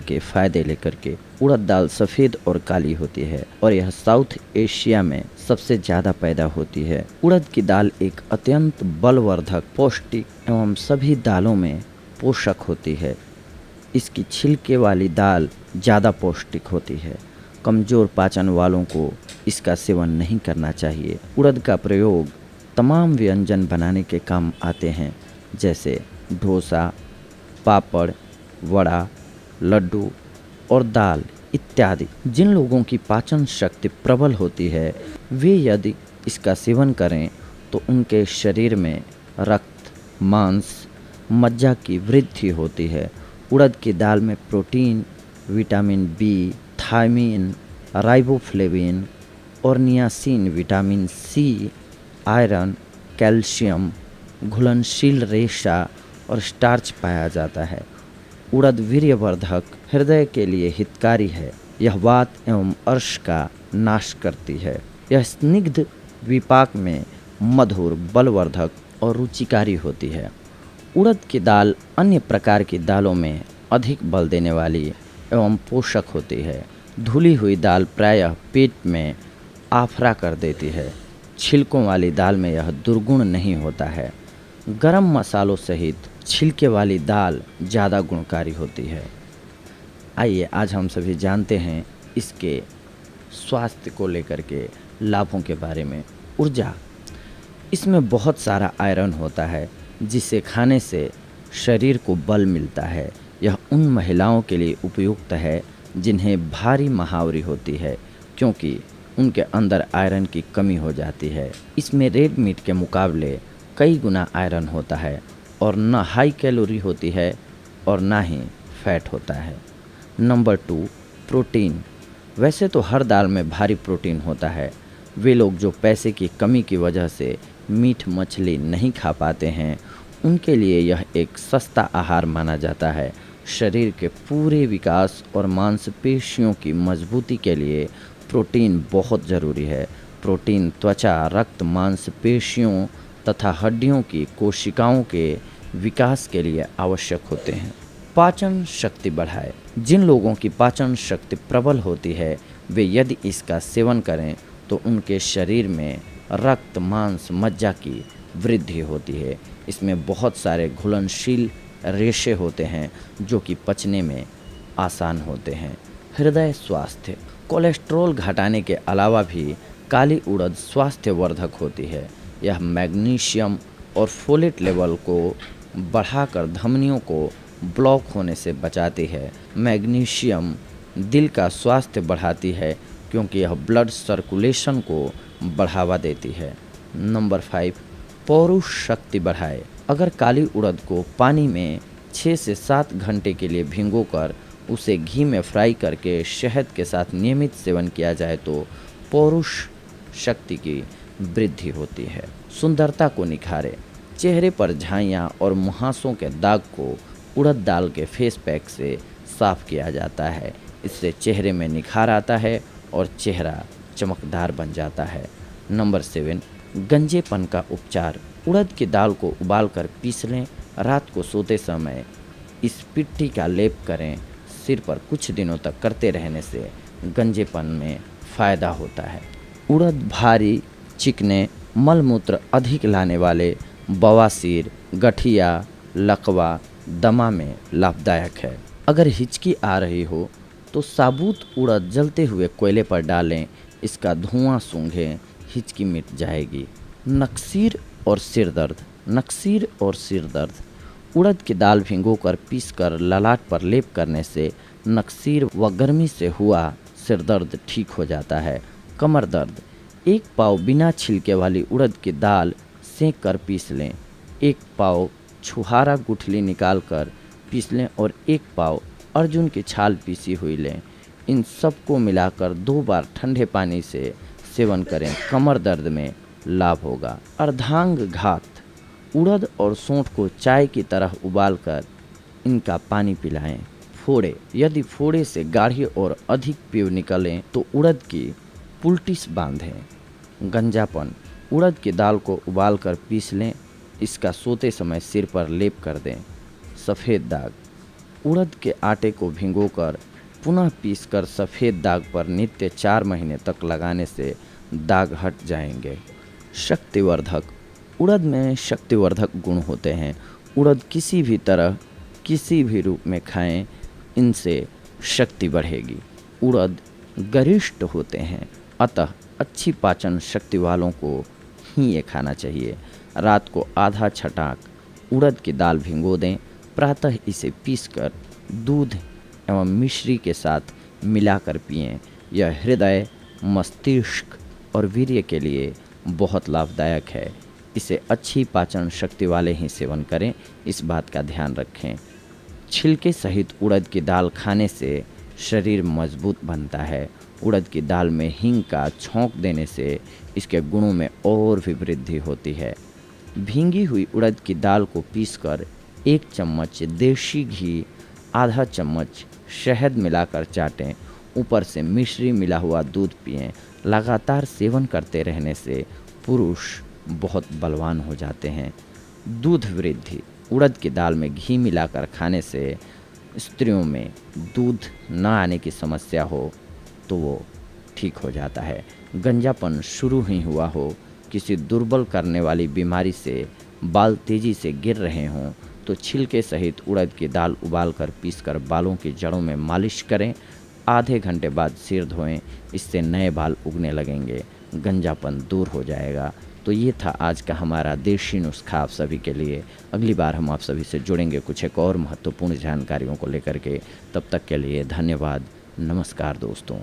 के फायदे लेकर के। उड़द दाल सफ़ेद और काली होती है और यह साउथ एशिया में सबसे ज़्यादा पैदा होती है। उड़द की दाल एक अत्यंत बलवर्धक, पौष्टिक एवं सभी दालों में पोषक होती है। इसकी छिलके वाली दाल ज़्यादा पौष्टिक होती है। कमज़ोर पाचन वालों को इसका सेवन नहीं करना चाहिए। उड़द का प्रयोग तमाम व्यंजन बनाने के काम आते हैं, जैसे डोसा, पापड़, वड़ा, लड्डू और दाल इत्यादि। जिन लोगों की पाचन शक्ति प्रबल होती है, वे यदि इसका सेवन करें तो उनके शरीर में रक्त, मांस, मज्जा की वृद्धि होती है। उड़द की दाल में protein, vitamin B, thiamine, riboflavin और niacin, vitamin C, iron, calcium, घुलनशील रेशा और स्टार्च पाया जाता है। उड़द वीर्यवर्धक, हृदय के लिए हितकारी है। यह वात एवं अर्श का नाश करती है। यह स्निग्ध विपाक में मधुर, बलवर्धक और रुचिकारी होती है। उड़द की दाल अन्य प्रकार की दालों में अधिक बल देने वाली एवं पोषक होती है। धुली हुई दाल प्रायः पेट में आफरा कर देती है। छिलकों वाली दाल में यह दुर्गुण नहीं होता है। गरम मसालों सहित छिलके वाली दाल ज़्यादा गुणकारी होती है। आइए आज हम सभी जानते हैं इसके स्वास्थ्य को लेकर के लाभों के बारे में। ऊर्जा, इसमें बहुत सारा आयरन होता है जिसे खाने से शरीर को बल मिलता है। यह उन महिलाओं के लिए उपयुक्त है जिन्हें भारी महावरी होती है, क्योंकि उनके अंदर आयरन की कमी हो जाती है। इसमें रेड मीट के मुकाबले कई गुना आयरन होता है और न हाई कैलोरी होती है और ना ही फैट होता है। Number 2, protein. वैसे तो हर दाल में भारी प्रोटीन होता है। वे लोग जो पैसे की कमी की वजह से मीट मछली नहीं खा पाते हैं, उनके लिए यह एक सस्ता आहार माना जाता है। शरीर के पूरे विकास और मांसपेशियों की मजबूती के लिए प्रोटीन बहुत ज़रूरी है। प्रोटीन त्वचा, रक्त, मांसपेशियों तथा हड्डियों की कोशिकाओं के विकास के लिए आवश्यक होते हैं। पाचन शक्ति बढ़ाए। जिन लोगों की पाचन शक्ति प्रबल होती है, वे यदि इसका सेवन करें तो उनके शरीर में रक्त, मांस, मज्जा की वृद्धि होती है। इसमें बहुत सारे घुलनशील रेशे होते हैं जो कि पचने में आसान होते हैं। हृदय स्वास्थ्य। कोलेस्ट्रॉल घटाने के अलावा भी काली उड़द स्वास्थ्यवर्धक होती है। यह मैग्नीशियम और फोलेट लेवल को बढ़ाकर धमनियों को ब्लॉक होने से बचाती है। मैग्नीशियम दिल का स्वास्थ्य बढ़ाती है क्योंकि यह ब्लड सर्कुलेशन को बढ़ावा देती है। नंबर 5, पौरुष शक्ति बढ़ाए। अगर काली उड़द को पानी में 6 से 7 घंटे के लिए भिगोकर उसे घी में फ्राई करके शहद के साथ नियमित सेवन किया जाए तो पौरुष शक्ति की वृद्धि होती है। सुंदरता को निखारे। चेहरे पर झाइयाँ और मुहासों के दाग को उड़द दाल के फेस पैक से साफ किया जाता है। इससे चेहरे में निखार आता है और चेहरा चमकदार बन जाता है। नंबर 7, गंजेपन का उपचार। उड़द की दाल को उबालकर पीस लें। रात को सोते समय इस पिट्ठी का लेप करें। सिर पर कुछ दिनों तक करते रहने से गंजेपन में फ़ायदा होता है। उड़द भारी, चिकने, मलमूत्र अधिक लाने वाले, बवासीर, गठिया, लकवा, दमा में लाभदायक है। अगर हिचकी आ रही हो तो साबुत उड़द जलते हुए कोयले पर डालें। इसका धुआं सूंघें, हिचकी मिट जाएगी। नक्सीर और सिर दर्द। नक्सीर और सिर दर्द। उड़द की दाल भिगोकर पीसकर ललाट पर लेप करने से नक्सीर व गर्मी से हुआ सिर दर्द ठीक हो जाता है। कमर दर्द। 1 पाव बिना छिलके वाली उड़द की दाल सेंक कर पीस लें। 1 पाव छुहारा गुठली निकाल कर पीस लें और 1 पाव अर्जुन की छाल पीसी हुई लें। इन सबको मिलाकर 2 बार ठंडे पानी से सेवन करें। कमर दर्द में लाभ होगा। अर्धांग घात। उड़द और सौंठ को चाय की तरह उबालकर इनका पानी पिलाएं। फोड़े। यदि फोड़े से गाढ़ी और अधिक पीव निकलें तो उड़द की पुलटिस बांधें। गंजापन। उड़द की दाल को उबालकर पीस लें। इसका सोते समय सिर पर लेप कर दें। सफ़ेद दाग। उड़द के आटे को भिगोकर पुनः पीसकर सफ़ेद दाग पर नित्य 4 महीने तक लगाने से दाग हट जाएंगे। शक्तिवर्धक। उड़द में शक्तिवर्धक गुण होते हैं। उड़द किसी भी तरह किसी भी रूप में खाएं, इनसे शक्ति बढ़ेगी। उड़द गरिष्ठ होते हैं, अतः अच्छी पाचन शक्ति वालों को ही ये खाना चाहिए। रात को आधा छटाक उड़द की दाल भिगो दें, प्रातः इसे पीसकर दूध एवं मिश्री के साथ मिलाकर पिएं। यह हृदय, मस्तिष्क और वीर्य के लिए बहुत लाभदायक है। इसे अच्छी पाचन शक्ति वाले ही सेवन करें, इस बात का ध्यान रखें। छिलके सहित उड़द की दाल खाने से शरीर मजबूत बनता है। उड़द की दाल में हींग का छौंक देने से इसके गुणों में और भी वृद्धि होती है। भींगी हुई उड़द की दाल को पीसकर 1 चम्मच देसी घी, आधा चम्मच शहद मिलाकर चाटें। ऊपर से मिश्री मिला हुआ दूध पिएं। लगातार सेवन करते रहने से पुरुष बहुत बलवान हो जाते हैं। दूध वृद्धि। उड़द की दाल में घी मिलाकर खाने से स्त्रियों में दूध न आने की समस्या हो तो वो ठीक हो जाता है। गंजापन शुरू ही हुआ हो, किसी दुर्बल करने वाली बीमारी से बाल तेजी से गिर रहे हों तो छिलके सहित उड़द की दाल उबालकर पीसकर बालों की जड़ों में मालिश करें। आधे घंटे बाद सिर धोएं, इससे नए बाल उगने लगेंगे, गंजापन दूर हो जाएगा। तो ये था आज का हमारा देशी नुस्खा आप सभी के लिए। अगली बार हम आप सभी से जुड़ेंगे कुछ एक और महत्वपूर्ण जानकारियों को लेकर के। तब तक के लिए धन्यवाद। नमस्कार दोस्तों।